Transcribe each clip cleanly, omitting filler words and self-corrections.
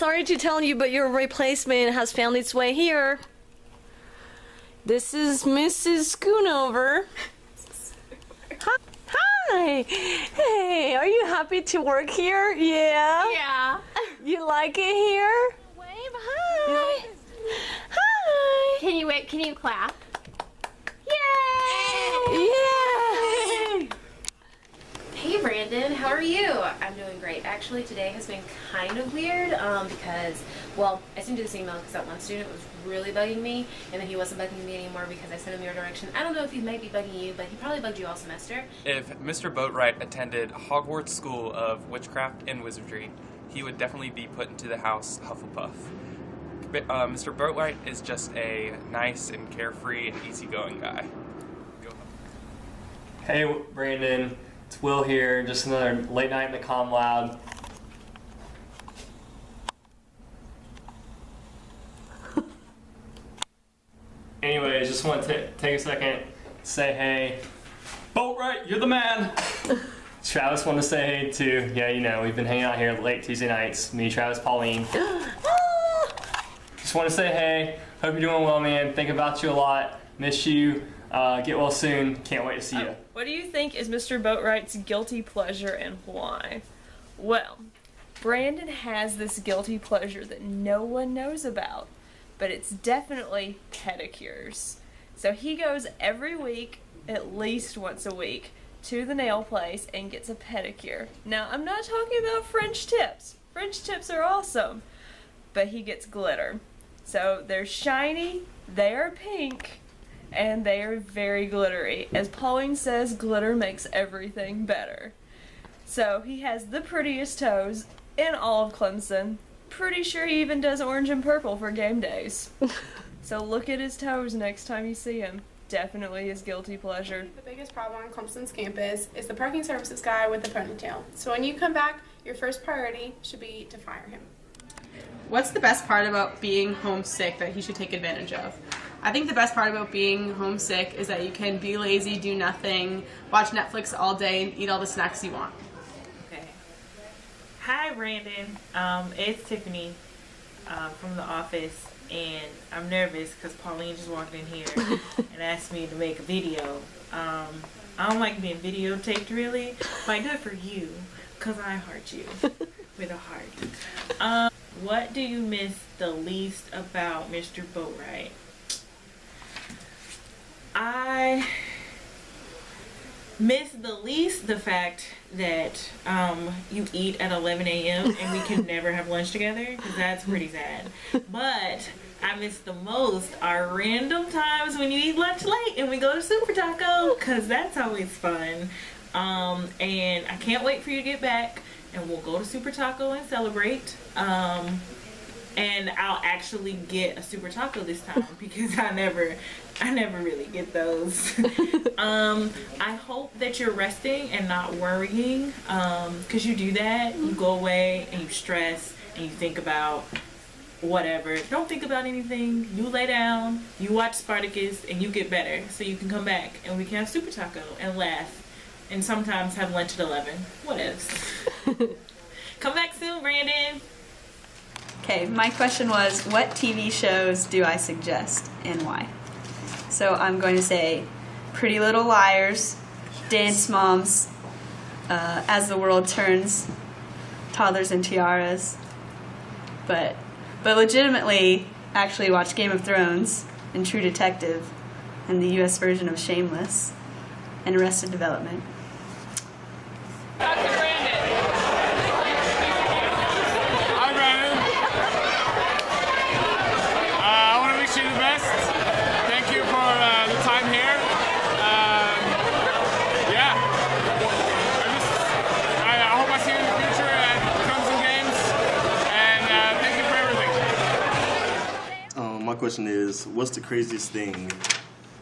sorry to tell you, but your replacement has found its way here. This is Mrs. Schoonover. Hi. Hey, are you happy to work here? Yeah? Yeah. You like it here? Wave, hi. Hi. Can you wait? Can you clap? Yay! Yeah. Hey Brandon, how are you? I'm doing great. Actually, today has been kind of weird because, well, I sent you this email because that one student was really bugging me, and then he wasn't bugging me anymore because I sent him your direction. I don't know if he might be bugging you, but he probably bugged you all semester. If Mr. Boatwright attended Hogwarts School of Witchcraft and Wizardry, he would definitely be put into the house Hufflepuff. Mr. Boatwright is just a nice and carefree and easygoing guy. Go Hufflepuff. Hey Brandon, it's Will here, just another late night in the comm lab. Anyways, just want to take a second, say hey. Boatwright, you're the man! Travis wanted to say hey too. Yeah, you know, we've been hanging out here late Tuesday nights. Me, Travis, Pauline. Just want to say hey. Hope you're doing well, man. Think about you a lot. Miss you. Get well soon. Can't wait to see you. What do you think is Mr. Boatwright's guilty pleasure and why? Well, Brandon has this guilty pleasure that no one knows about, but it's definitely pedicures. So he goes every week, at least once a week, to the nail place and gets a pedicure. Now, I'm not talking about French tips. French tips are awesome, but he gets glitter. So they're shiny, they are pink, and they are very glittery. As Pauline says, glitter makes everything better. So he has the prettiest toes in all of Clemson. Pretty sure he even does orange and purple for game days. So look at his toes next time you see him. Definitely his guilty pleasure. The biggest problem on Clemson's campus is the parking services guy with the ponytail. So when you come back, your first priority should be to fire him. What's the best part about being homesick that he should take advantage of? I think the best part about being homesick is that you can be lazy, do nothing, watch Netflix all day, and eat all the snacks you want. Okay. Hi, Brandon. It's Tiffany from the office, and I'm nervous because Pauline just walked in here and asked me to make a video. I don't like being videotaped, really, but I do it for you because I heart you with a heart. What do you miss the least about Mr. Boatwright? I miss the least the fact that you eat at 11 a.m. and we can never have lunch together, because that's pretty sad. But I miss the most our random times when you eat lunch late and we go to Super Taco, because that's always fun. And I can't wait for you to get back and we'll go to Super Taco and celebrate. And I'll actually get a Super Taco this time because I never really get those. I hope that you're resting and not worrying, because you do that, you go away and you stress and you think about whatever. Don't think about anything. You lay down, you watch Spartacus, and you get better so you can come back and we can have Super Taco and laugh and sometimes have lunch at 11. What else? Come back soon, Brandon. Okay, my question was, what TV shows do I suggest and why? So I'm going to say Pretty Little Liars, Dance Moms, As the World Turns, Toddlers and Tiaras, but legitimately actually watch Game of Thrones and True Detective and the US version of Shameless and Arrested Development. My question is, what's the craziest thing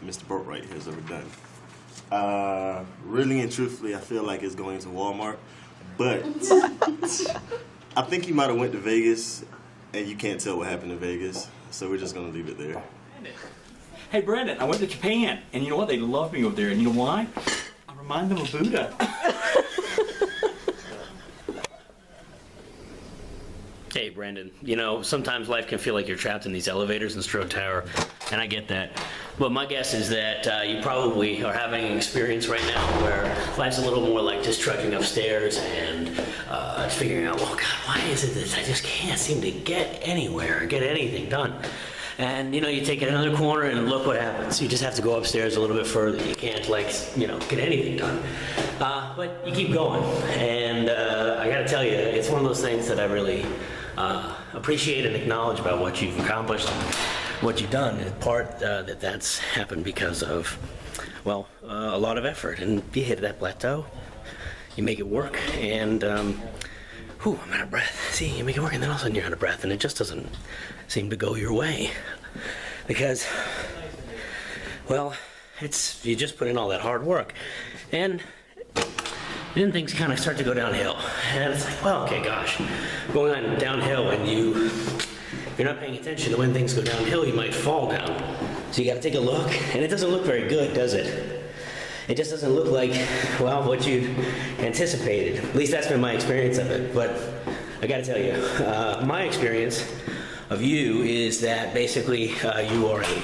Mr. Boatwright has ever done? Really and truthfully, I feel like it's going to Walmart, but I think he might have went to Vegas, and you can't tell what happened in Vegas, so we're just going to leave it there. Hey, Brandon, I went to Japan, and you know what? They love me over there, and you know why? I remind them of Buddha. Hey, Brandon, you know, sometimes life can feel like you're trapped in these elevators in Stroh Tower, and I get that. But my guess is that you probably are having an experience right now where life's a little more like just trudging upstairs and just figuring out, well, God, why is it that I just can't seem to get anywhere or get anything done? And, you know, you take another corner and look what happens. You just have to go upstairs a little bit further. You can't, like, you know, get anything done. But you keep going. And I gotta tell you, it's one of those things that I really appreciate and acknowledge about what you've accomplished, what you've done. In part, that's happened because of, well, a lot of effort. And you hit that plateau, you make it work, and whew, I'm out of breath. See, you make it work, and then all of a sudden you're out of breath, and it just doesn't seem to go your way. Because, well, you just put in all that hard work. And then things kind of start to go downhill. And it's like, well, okay, gosh, going on downhill and you're not paying attention to when things go downhill, you might fall down. So you got to take a look, and it doesn't look very good, does it? It just doesn't look like, well, what you anticipated. At least that's been my experience of it. But I got to tell you, my experience of you is that basically you are a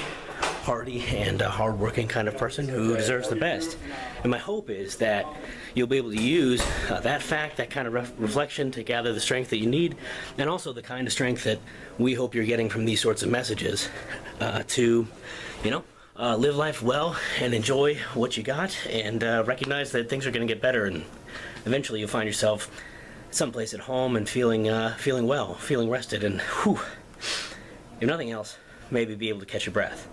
hearty and a hard-working kind of person who deserves the best. And my hope is that you'll be able to use that fact, that kind of reflection to gather the strength that you need, and also the kind of strength that we hope you're getting from these sorts of messages to, you know, live life well and enjoy what you got, and recognize that things are going to get better, and eventually you'll find yourself someplace at home and feeling well, feeling rested, and whew, if nothing else, maybe be able to catch your breath.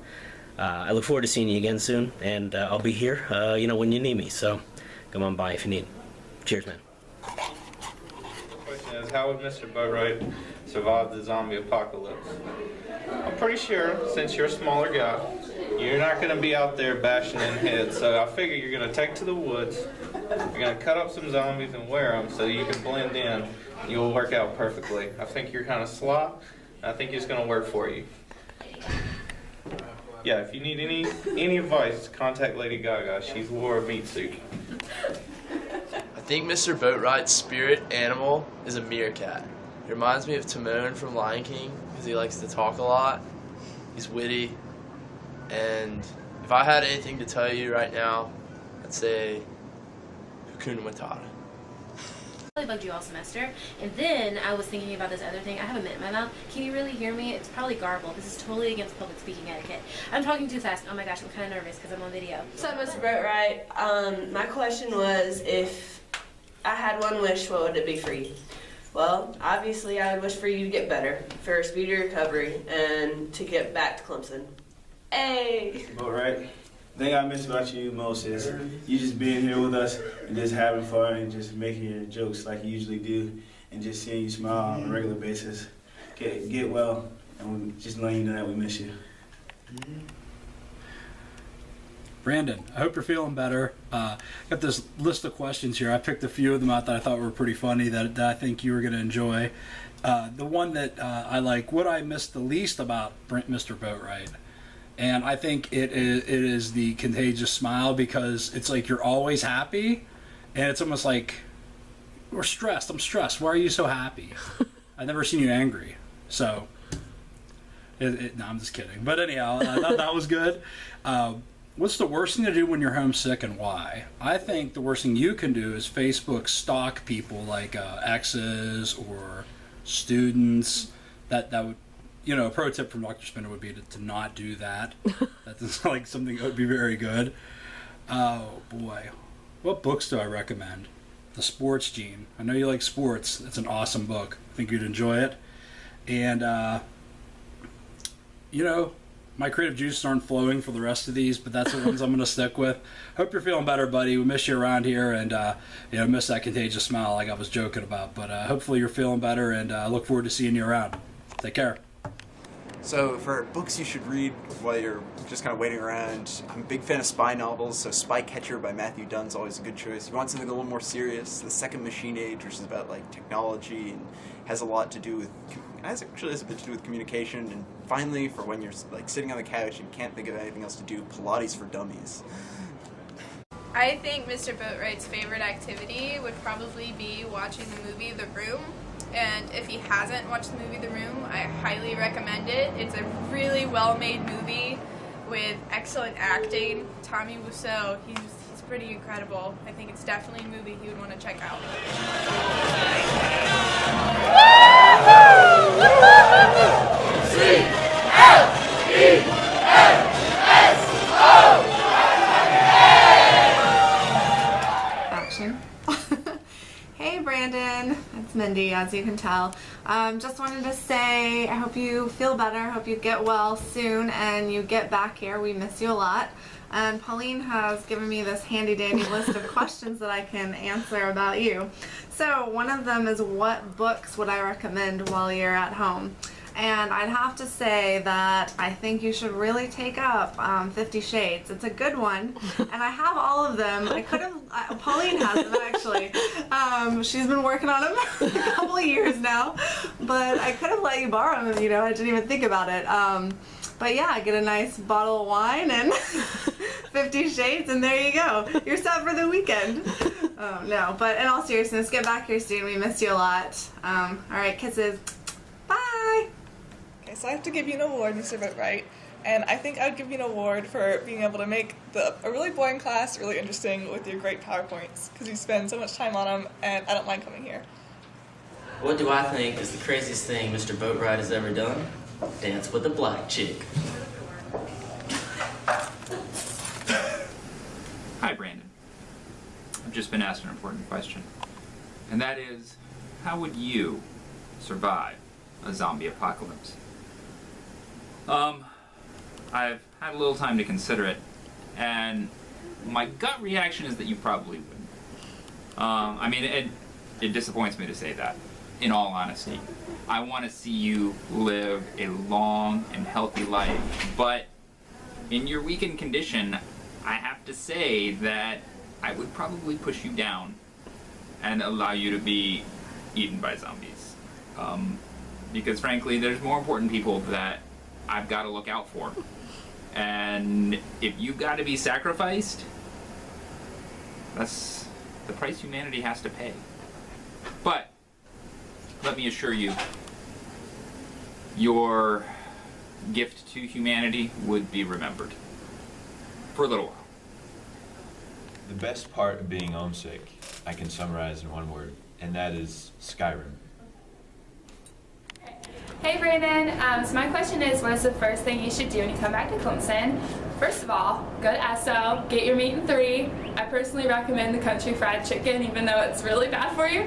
I look forward to seeing you again soon, and I'll be here, you know, when you need me. So come on by if you need. Cheers, man. The question is, how would Mr. Boatwright survive the zombie apocalypse? I'm pretty sure, since you're a smaller guy, you're not going to be out there bashing in heads. So I figure you're going to take to the woods, you're going to cut up some zombies and wear them so you can blend in. You'll work out perfectly. I think you're kind of sly. I think it's going to work for you. Yeah, if you need any advice, contact Lady Gaga. She's wore a meat suit. I think Mr. Boatwright's spirit animal is a meerkat. He reminds me of Timon from Lion King because he likes to talk a lot. He's witty. And if I had anything to tell you right now, I'd say Hakuna Matata. Really bugged you all semester, and then I was thinking about this other thing. I have a mint in my mouth. Can you really hear me? It's probably garbled. This is totally against public speaking etiquette. I'm talking too fast. Oh my gosh, I'm kind of nervous because I'm on video. What's up, Mr. Boatwright? My question was, if I had one wish, what would it be for you? Well, obviously I would wish for you to get better, for a speedy recovery, and to get back to Clemson. Hey! Mr. Boatwright, the thing I miss about you most is you just being here with us and just having fun and just making your jokes like you usually do, and just seeing you smile on a regular basis. Get well, and just letting you know that we miss you. Brandon, I hope you're feeling better. Got this list of questions here. I picked a few of them out that I thought were pretty funny that I think you were going to enjoy. The one that I like, what I missed the least about Mr. Boatwright. And I think it is the contagious smile, because it's like you're always happy, and it's almost like, we're stressed. I'm stressed. Why are you so happy? I've never seen you angry. So, no, I'm just kidding. But anyhow, I thought that was good. What's the worst thing to do when you're homesick, and why? I think the worst thing you can do is Facebook stalk people like exes or students. That would, you know, a pro tip from Dr. Spinner would be to not do that. That's like something that would be very good. Oh boy, what books do I recommend? The Sports Gene. I know you like sports. It's an awesome book. I think you'd enjoy it. And you know, my creative juices aren't flowing for the rest of these, but that's the ones I'm going to stick with. Hope you're feeling better, buddy. We miss you around here, and you know, miss that contagious smile like I was joking about. But hopefully you're feeling better, and I look forward to seeing you around. Take care. So for books you should read while you're just kind of waiting around, I'm a big fan of spy novels, so Spy Catcher by Matthew Dunn is always a good choice. You want something a little more serious, The Second Machine Age, which is about like technology and has a lot to do with, actually has a bit to do with communication. And finally, for when you're like sitting on the couch and can't think of anything else to do, Pilates for Dummies. I think Mr. Boatwright's favorite activity would probably be watching the movie The Room. And if he hasn't watched the movie The Room, I highly recommend it. It's a really well-made movie with excellent acting. Tommy Wiseau, he's pretty incredible. I think it's definitely a movie he would want to check out. Action. Hey Brandon, it's Mindy, as you can tell. Just wanted to say I hope you feel better, I hope you get well soon and you get back here. We miss you a lot. And Pauline has given me this handy dandy list of questions that I can answer about you. So one of them is, what books would I recommend while you're at home? And I'd have to say that I think you should really take up 50 Shades. It's a good one, and I have all of them. I could have, Pauline has them actually. She's been working on them for a couple of years now, but I could have let you borrow them, you know, I didn't even think about it. But yeah, get a nice bottle of wine and 50 Shades, and there you go. You're set for the weekend. Oh, no, but in all seriousness, get back here soon. We miss you a lot. All right, kisses. Bye. Okay, so I have to give you an award, Mr. Boatwright, and I think I would give you an award for being able to make a really boring class really interesting with your great PowerPoints, because you spend so much time on them, and I don't mind coming here. What do I think is the craziest thing Mr. Boatwright has ever done? Dance with a black chick. Hi, Brandon. I've just been asked an important question. And that is, how would you survive a zombie apocalypse? I've had a little time to consider it, and my gut reaction is that you probably wouldn't. I mean, it disappoints me to say that, in all honesty. I want to see you live a long and healthy life, but in your weakened condition, I have to say that I would probably push you down and allow you to be eaten by zombies. Because frankly, there's more important people that I've got to look out for. And if you've got to be sacrificed, that's the price humanity has to pay. But let me assure you, your gift to humanity would be remembered for a little while. The best part of being homesick, I can summarize in one word, and that is Skyrim. Hey Brandon, so my question is, what is the first thing you should do when you come back to Clemson? First of all, go to Esso, get your meat in 3. I personally recommend the country fried chicken, even though it's really bad for you.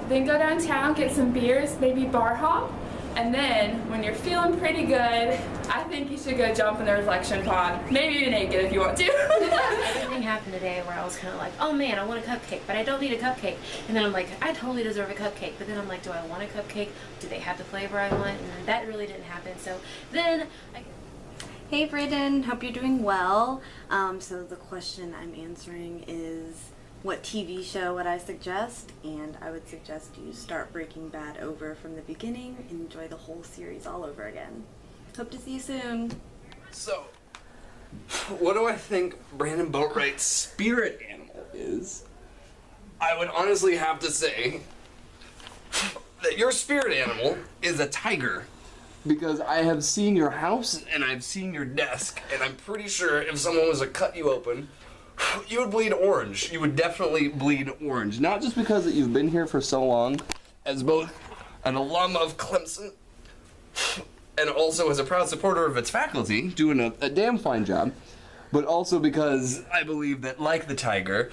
Then go downtown, get some beers, maybe bar hop. And then, when you're feeling pretty good, I think you should go jump in the reflection pond. Maybe even naked if you want to. Everything happened today where I was kind of like, oh man, I want a cupcake, but I don't need a cupcake. And then I'm like, I totally deserve a cupcake. But then I'm like, do I want a cupcake? Do they have the flavor I want? And that really didn't happen. So then Hey Brayden, hope you're doing well. So the question I'm answering is, what TV show would I suggest? And I would suggest you start Breaking Bad over from the beginning and enjoy the whole series all over again. Hope to see you soon. So, what do I think Brandon Boatwright's spirit animal is? I would honestly have to say that your spirit animal is a tiger. Because I have seen your house and I've seen your desk, and I'm pretty sure if someone was to cut you open, you would bleed orange. You would definitely bleed orange. Not just because that you've been here for so long, as both an alum of Clemson and also as a proud supporter of its faculty, doing a damn fine job, but also because I believe that, like the tiger,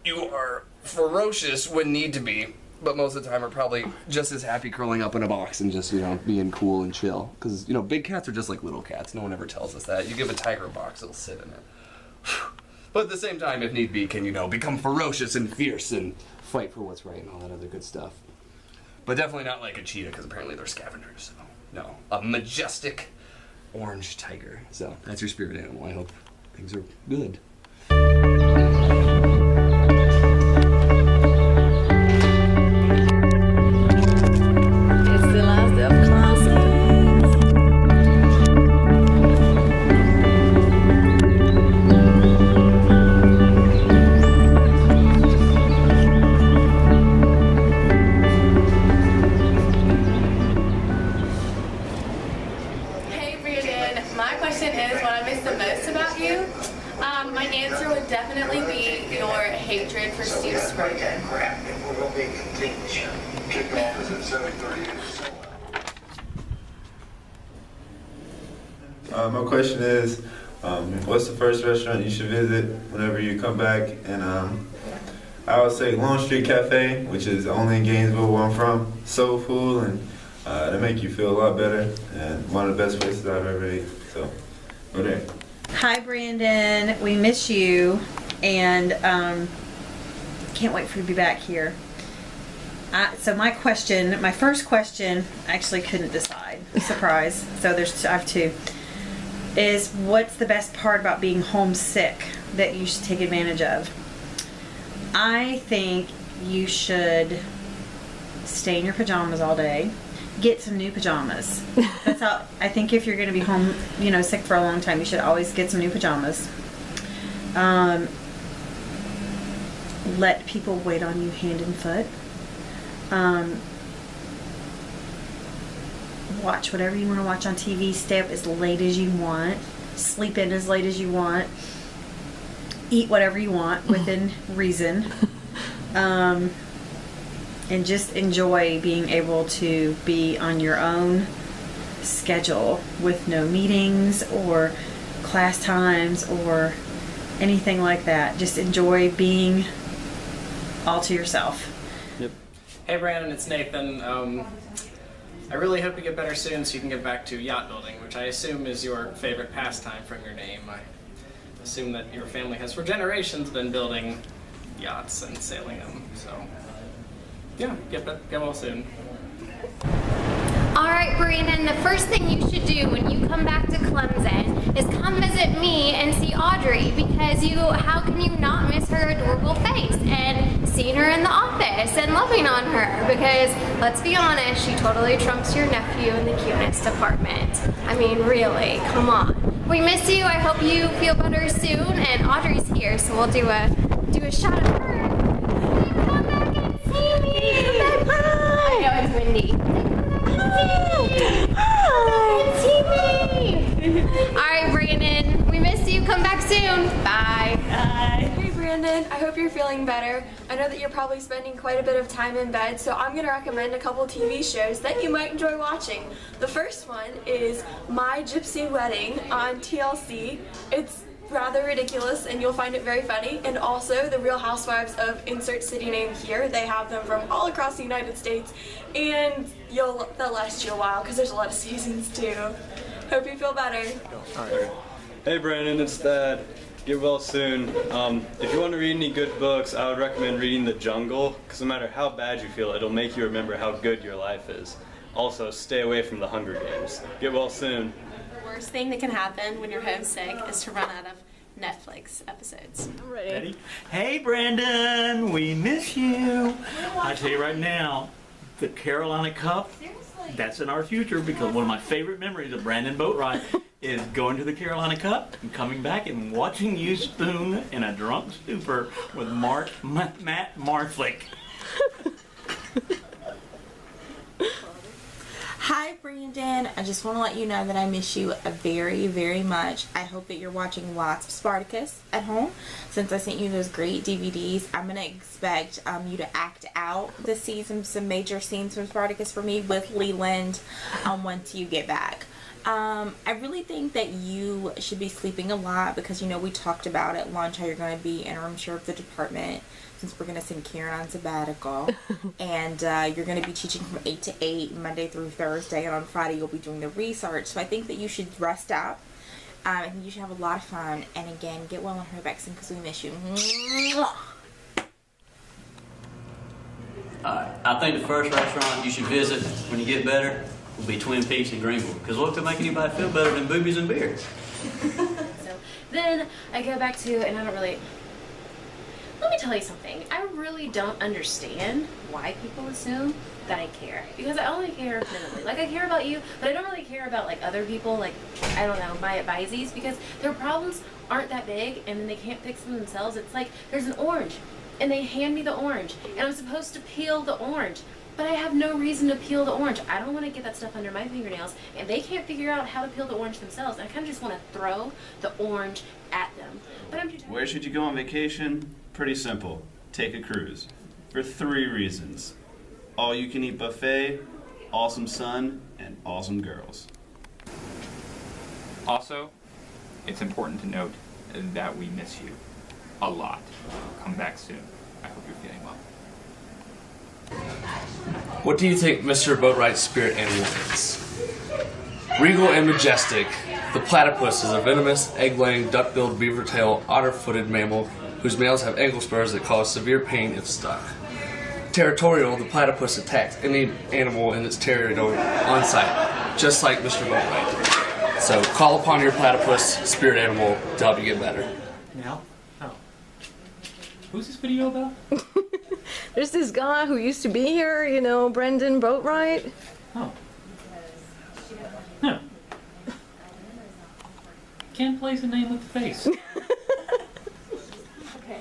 you are ferocious when need to be, but most of the time are probably just as happy curling up in a box and just, you know, being cool and chill. Because, you know, big cats are just like little cats. No one ever tells us that. You give a tiger a box, it'll sit in it. But at the same time, if need be, can, you know, become ferocious and fierce and fight for what's right and all that other good stuff. But definitely not like a cheetah, because apparently they're scavengers, so no. A majestic orange tiger. So that's your spirit animal. I hope things are good. It's the last day of classes. teach. Kickoff is at 7:38. My question is, what's the first restaurant you should visit whenever you come back? And I would say Long Street Cafe, which is only in Gainesville, where I'm from. Soulful, and they make you feel a lot better, and one of the best places I've ever ate. So, go there. Hi, Brandon. We miss you, and can't wait for you to be back here. So my first question, I actually couldn't decide. Surprise. So I have two. Is what's the best part about being homesick that you should take advantage of? I think you should stay in your pajamas all day. Get some new pajamas. That's how I think if you're going to be home, sick for a long time, you should always get some new pajamas. Let people wait on you hand and foot. Watch whatever you want to watch on TV. Stay up as late as you want. Sleep in as late as you want. Eat whatever you want within reason. And just enjoy being able to be on your own schedule with no meetings or class times or anything like that. Just enjoy being all to yourself. Yep. Hey Brandon, it's Nathan. I really hope you get better soon so you can get back to yacht building, which I assume is your favorite pastime from your name. I assume that your family has for generations been building yachts and sailing them, so yeah, get well soon. Alright Brandon, the first thing you should do when you come back to Clemson is come visit me and see Audrey, because how can you not miss her adorable face and seeing her in the office and loving on her, because let's be honest, she totally trumps your nephew in the cuteness department. I mean really, come on. We miss you, I hope you feel better soon, and Audrey's here so we'll do a shot of her. Come back and see me! I know it's windy. Alright Brandon, we miss you, come back soon. Bye. Hey Brandon, I hope you're feeling better. I know that you're probably spending quite a bit of time in bed, so I'm going to recommend a couple TV shows that you might enjoy watching. The first one is My Gypsy Wedding on TLC. It's rather ridiculous and you'll find it very funny, and also The Real Housewives of insert city name here. They have them from all across the United States, and they'll last you a while because there's a lot of seasons too. Hope you feel better. Alright. Hey Brandon, it's Dad. Get well soon. If you want to read any good books, I would recommend reading The Jungle, because no matter how bad you feel, it'll make you remember how good your life is. Also, stay away from the Hunger Games. Get well soon. The worst thing that can happen when you're homesick is to run out of Netflix episodes. I'm ready. Hey Brandon, we miss you. I tell you right now, the Carolina Cup, that's in our future, because one of my favorite memories of Brandon Boatwright is going to the Carolina Cup and coming back and watching you spoon in a drunk stupor with Matt Marflick. Hi Brandon, I just want to let you know that I miss you very, very much. I hope that you're watching lots of Spartacus at home. Since I sent you those great DVDs, I'm going to expect you to act out this season, some major scenes from Spartacus for me with Leland once you get back. I really think that you should be sleeping a lot because, we talked about at lunch how you're going to be interim chair of the department since we're going to send Karen on sabbatical. And you're going to be teaching from 8 to 8 Monday through Thursday, and on Friday you'll be doing the research. So I think that you should rest up. I think you should have a lot of fun. And again, get well on her back soon because we miss you. I think the first restaurant you should visit when you get better will be Twin Peaks in Greenville, because what could make anybody feel better than boobies and beer? So then I go back to, and I don't really, let me tell you something. I really don't understand why people assume that I care, because I only care minimally. Like, I care about you, but I don't really care about other people, my advisees, because their problems aren't that big and then they can't fix them themselves. It's like there's an orange and they hand me the orange and I'm supposed to peel the orange, but I have no reason to peel the orange. I don't want to get that stuff under my fingernails, and they can't figure out how to peel the orange themselves, and I kind of just want to throw the orange at them. But I'm too tired. Where should you go on vacation? Pretty simple. Take a cruise. For 3 reasons. all-you-can-eat buffet, awesome sun, and awesome girls. Also, it's important to note that we miss you a lot. Come back soon. I hope you're feeling well. What do you think Mr. Boatwright's spirit animal is? Regal and majestic, the platypus is a venomous, egg-laying, duck-billed, beaver-tailed, otter-footed mammal whose males have ankle spurs that cause severe pain if stuck. Territorial, the platypus attacks any animal in its territory on sight, just like Mr. Boatwright. So call upon your platypus spirit animal to help you get better. Now? Oh. Who's this video about? There's this guy who used to be here, you know, Brendan Boatwright. Oh. No. Can't place a name with the face. Okay.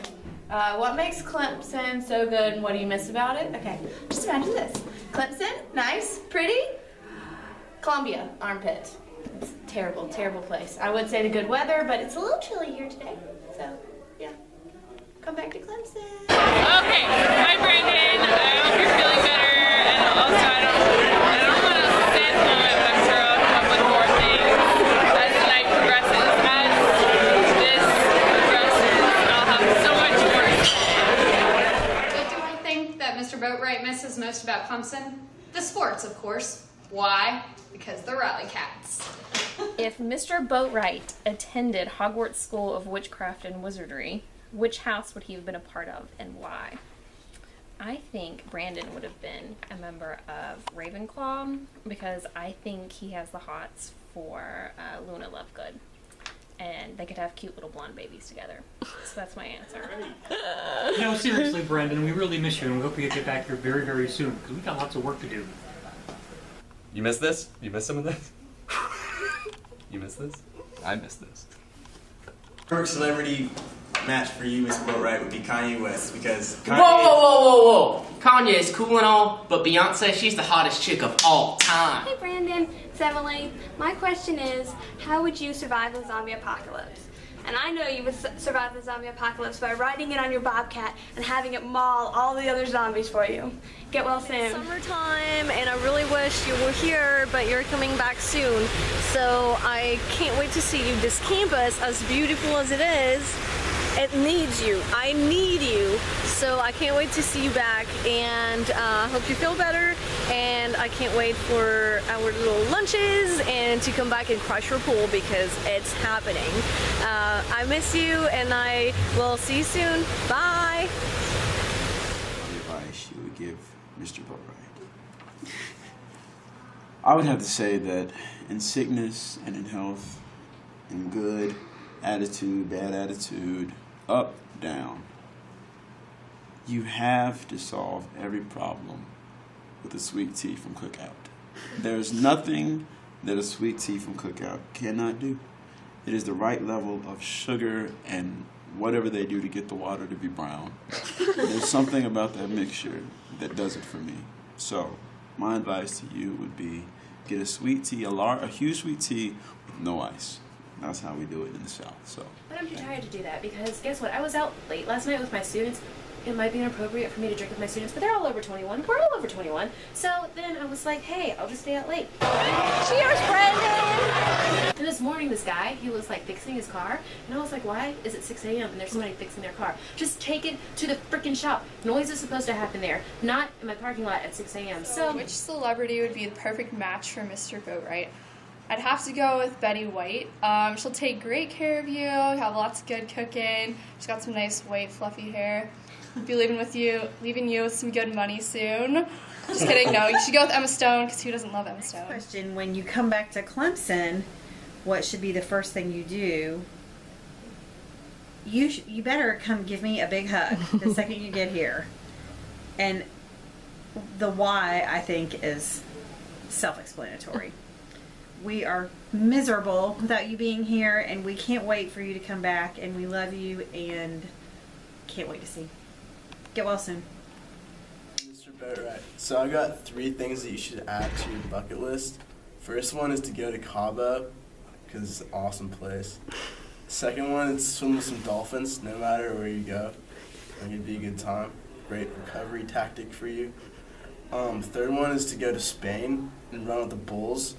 What makes Clemson so good and what do you miss about it? Okay, just imagine this. Clemson, nice, pretty. Columbia, armpit. It's a terrible, terrible place. I would say the good weather, but it's a little chilly here today. So, yeah. Come back to Clemson. Okay, hi Brandon. I hope you're feeling better, and also I don't want to say the moment, but I'm sure I'll come up with more things as the night progresses. As this progresses, I'll have so much more to say. What do I think that Mr. Boatwright misses most about Clemson? The sports, of course. Why? Because the Raleigh Cats. If Mr. Boatwright attended Hogwarts School of Witchcraft and Wizardry, which house would he have been a part of and why? I think Brandon would have been a member of Ravenclaw because I think he has the hots for Luna Lovegood. And they could have cute little blonde babies together. So that's my answer. No, seriously, Brandon, we really miss you and we hope you get back here very, very soon because we got lots of work to do. You miss this? You miss some of this? You miss this? I miss this. Perfect celebrity match for you, Mr. Boatwright, would be Kanye West because Kanye. Whoa! Kanye is cool and all, but Beyonce, she's the hottest chick of all time. Hey Brandon, it's Emily. My question is, how would you survive the zombie apocalypse? And I know you would survive the zombie apocalypse by riding it on your bobcat and having it maul all the other zombies for you. Get well soon. It's summertime, and I really wish you were here, but you're coming back soon. So I can't wait to see you. This campus, as beautiful as it is, it needs you. I need you. So I can't wait to see you back, and I hope you feel better. And I can't wait for our little lunches and to come back and crush your pool because it's happening. I miss you, and I will see you soon. Bye. What advice you would give Mr. Boatwright? I would have to say that in sickness and in health, in good attitude, bad attitude, up, down, you have to solve every problem with a sweet tea from Cookout. There's nothing that a sweet tea from Cookout cannot do. It is the right level of sugar and whatever they do to get the water to be brown. There's something about that mixture that does it for me. So my advice to you would be get a sweet tea, a huge sweet tea with no ice. That's how we do it in the South. So. But I'm too tired to do that because guess what? I was out late last night with my students. It might be inappropriate for me to drink with my students, but they're all over 21. We're all over 21. So then I was like, hey, I'll just stay out late. Cheers, Brandon! And this morning, this guy, he was like fixing his car. And I was like, why is it 6 a.m. and there's somebody fixing their car? Just take it to the freaking shop. Noise is supposed to happen there, not in my parking lot at 6 a.m. So which celebrity would be the perfect match for Mr. Boatwright? I'd have to go with Betty White. She'll take great care of you, have lots of good cooking. She's got some nice white fluffy hair. Be leaving you with some good money soon. Just kidding, no. You should go with Emma Stone because who doesn't love Emma Stone? Question, when you come back to Clemson, what should be the first thing you do? You better come give me a big hug the second you get here. And the why, I think, is self-explanatory. We are miserable without you being here, and we can't wait for you to come back, and we love you, and can't wait to see you. Get well soon. Mr. Boatwright, so I got 3 things that you should add to your bucket list. First one is to go to Cabo, because it's an awesome place. Second one is swim with some dolphins, no matter where you go. I think it'd be a good time. Great recovery tactic for you. Third one is to go to Spain and run with the bulls.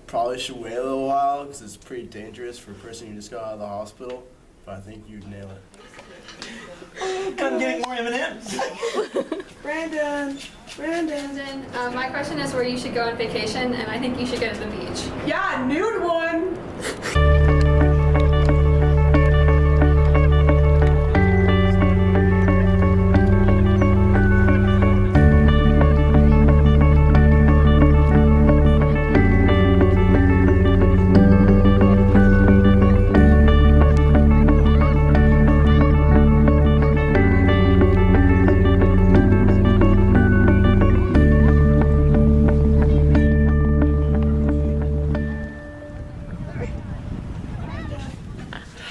Probably should wait a little while because it's pretty dangerous for a person who just got out of the hospital, but I think you'd nail it. I'm getting more M&Ms. Brandon. My question is where you should go on vacation, and I think you should go to the beach. Yeah, nude one.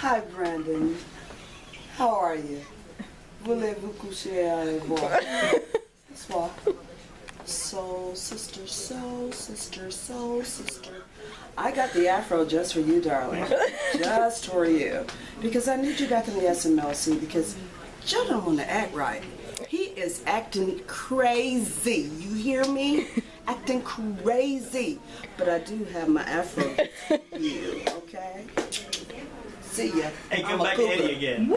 Hi, Brandon. How are you? Voulez-vous coucher avec moi? Soir. Soul sister, soul sister, soul sister. I got the afro just for you, darling. Just for you. Because I need you back in the SMLC because Joe don't want to act right. He is acting crazy. You hear me? Acting crazy. But I do have my afro for you, okay? See ya. Hey, come back to Eddie again.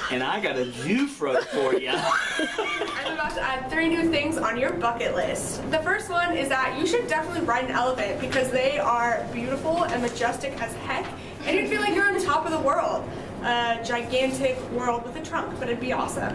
And I got a Jufro for you. I'm about to add 3 new things on your bucket list. The first one is that you should definitely ride an elephant because they are beautiful and majestic as heck, and you'd feel like you're on top of the world. A gigantic world with a trunk, but it'd be awesome.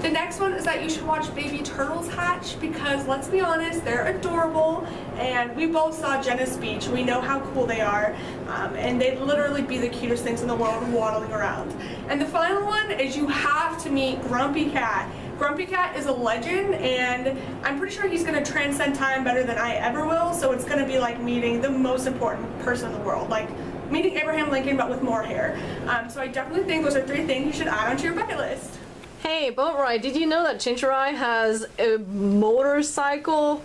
The next one is that you should watch baby turtles hatch because let's be honest, they're adorable, and we both saw Jenna's Beach. We know how cool they are, and they'd literally be the cutest things in the world waddling around. And the final one is you have to meet Grumpy Cat. Grumpy Cat is a legend, and I'm pretty sure he's going to transcend time better than I ever will, so it's going to be like meeting the most important person in the world, like meeting Abraham Lincoln but with more hair. So I definitely think those are 3 things you should add onto your bucket list. Hey, Boatwright, did you know that Chinchurai has a motorcycle?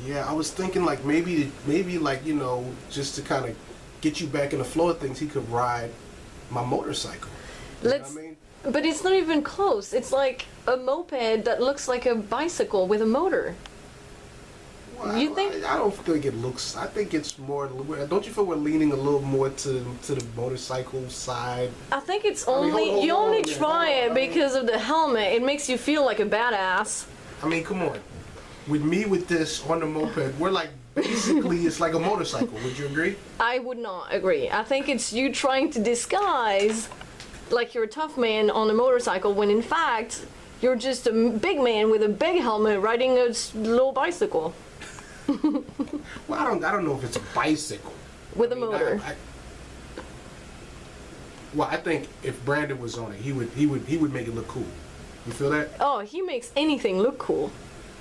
Yeah, I was thinking like maybe like, you know, just to kind of get you back in the flow of things, he could ride my motorcycle. You know what I mean? But it's not even close. It's like a moped that looks like a bicycle with a motor. Well, You think? I don't think it looks. I think it's more. Don't you feel we're leaning a little more to the motorcycle side? I think it's I mean, only, hold you on, only man, try it because of the helmet. It makes you feel like a badass. I mean, come on. With me with this on the moped, we're like basically it's like a motorcycle. Would you agree? I would not agree. I think it's you trying to disguise like you're a tough man on a motorcycle when in fact you're just a big man with a big helmet riding a little bicycle. Well, I don't know if it's a bicycle with a motor. Well, I think if Brandon was on it, he would make it look cool. You feel that? Oh, he makes anything look cool.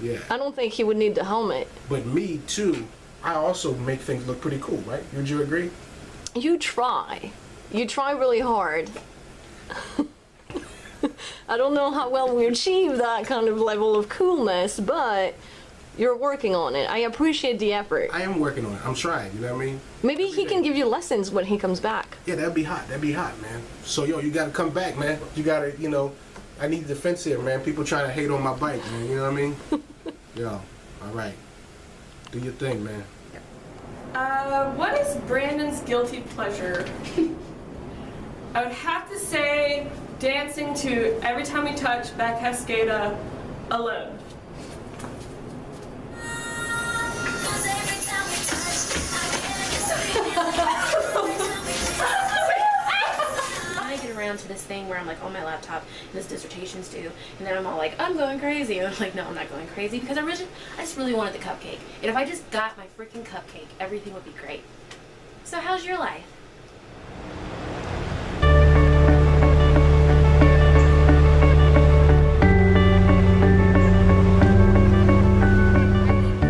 Yeah. I don't think he would need the helmet. But me too. I also make things look pretty cool, right? Would you agree? You try. You try really hard. I don't know how well we achieve that kind of level of coolness, but you're working on it. I appreciate the effort. I am working on it. I'm trying, you know what I mean? Maybe he can give you lessons when he comes back. Yeah, that'd be hot. That'd be hot, man. So, yo, you gotta come back, man. You gotta, you know, I need defense here, man. People trying to hate on my bike, man. You know what I mean? Yo, all right. Do your thing, man. What is Brandon's guilty pleasure? I would have to say dancing to Every Time We Touch by Cascada alone. I get around to this thing where I'm like on my laptop and this dissertation's due, and then I'm all like, I'm going crazy, and I'm like, no, I'm not going crazy because I just really wanted the cupcake, and if I just got my freaking cupcake, everything would be great. So how's your life?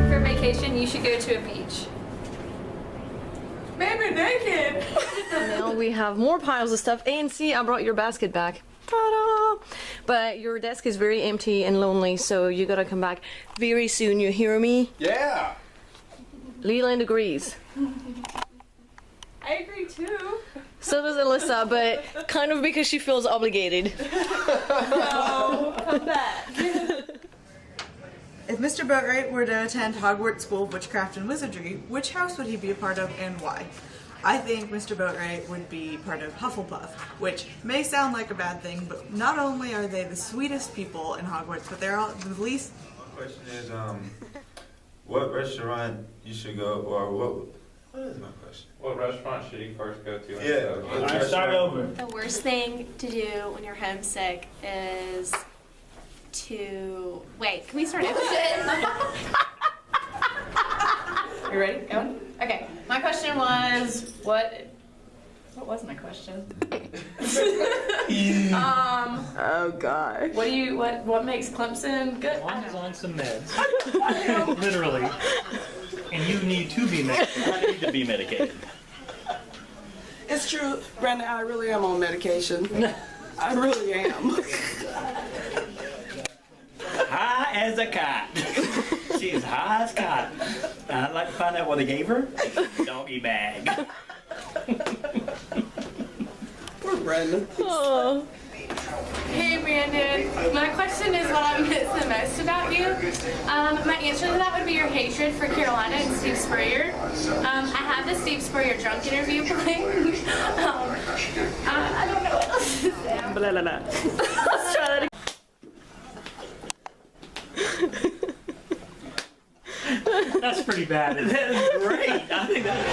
For vacation, you should go to a beach. Maybe naked. Now we have more piles of stuff. And see, I brought your basket back. Ta-da! But your desk is very empty and lonely, so you gotta come back very soon. You hear me? Yeah. Leland agrees. I agree too. So does Alyssa, but kind of because she feels obligated. No, come back. If Mr. Boatwright were to attend Hogwarts School of Witchcraft and Wizardry, which house would he be a part of and why? I think Mr. Boatwright would be part of Hufflepuff, which may sound like a bad thing, but not only are they the sweetest people in Hogwarts, but they're all the least... Question is, what restaurant you should go, or what is my question? What restaurant should you first go to? Yeah, start over. The worst thing to do when you're homesick is to... Wait, can we start over? You ready? Going? Okay. My question was, what was my question? Oh God. What makes Clemson good? One's on some meds. Literally. And you need to be medicated. I need to be medicated. It's true, Brandon, I really am on medication. I really am. High as a cat. She's high as a cat. And I'd like to find out what they gave her. Doggy bag. Poor Brandon. Oh. Hey Brandon, my question is what I miss the most about you. My answer to that would be your hatred for Carolina and Steve Spurrier. I have the Steve Spurrier drunk interview playing. I don't know what else to say. Blah, blah, blah. Let's try that again. That's pretty bad. That is great. I think that is...